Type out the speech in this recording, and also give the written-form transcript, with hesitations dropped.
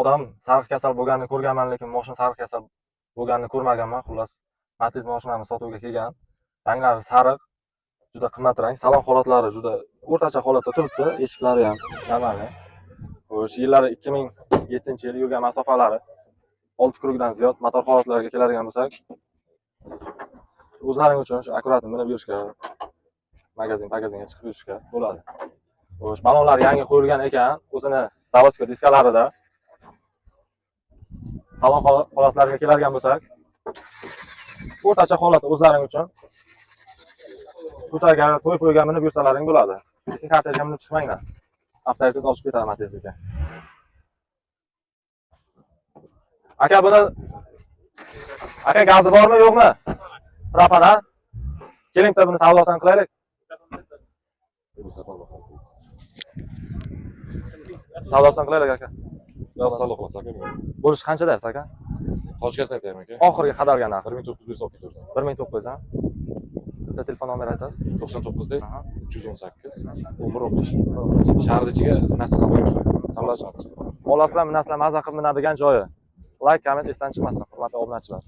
odam sariq kasal bo'lganini ko'rganman, lekin mashina sariq kasal bo'lganini ko'rmaganman. Xullas, Matiz mashinamiz sotuvga kelgan. Ranglari sariq, juda qimmat rang. Salon holatlari juda o'rtacha holatda turibdi. Eshiklari ham normalniy. O'sha yillari 2007-yil yurgan masofalari 6 krugdan ziyod motor holatlariga keladigan bo'lsak, o'zlaring uchun shu akkuratni minib yurishga, magazinga chiqib yurishga bo'ladi. O'sha balonlar yangi qo'yilgan ekan, o'zini zavodska diskalarida. Salon holatlariga keladigan bo'lsak, o'rtacha holat o'zlaring uchun. Ko'chaga to'y-po'yga minib yursalaring bo'ladi. Lekin kartajga minib chiqmanglar. Avtoritet olib ketadi Matizga. Aka, buni aka gazi bormi, yo'qmi? Propana. Keling-da buni savdosini qilaylik. Savdosini qilaylik aka. Savdo qilamiz aka. Bo'lish qancha deyapsiz aka? Tochkasini aytaymi aka? Oxirgi qadalgan narx 1900 olib ketaversan. 1900 ha? Bitta telefon nomer aytasiz? 99 da 318 1115. Shahar ichiga nasl savdo chiqadi. Savdo chiqadi. Olasizlar, minasizlar, maza qilib minadigan joyi. Like, komment esdan chiqmasin, hurmatli obunachilar.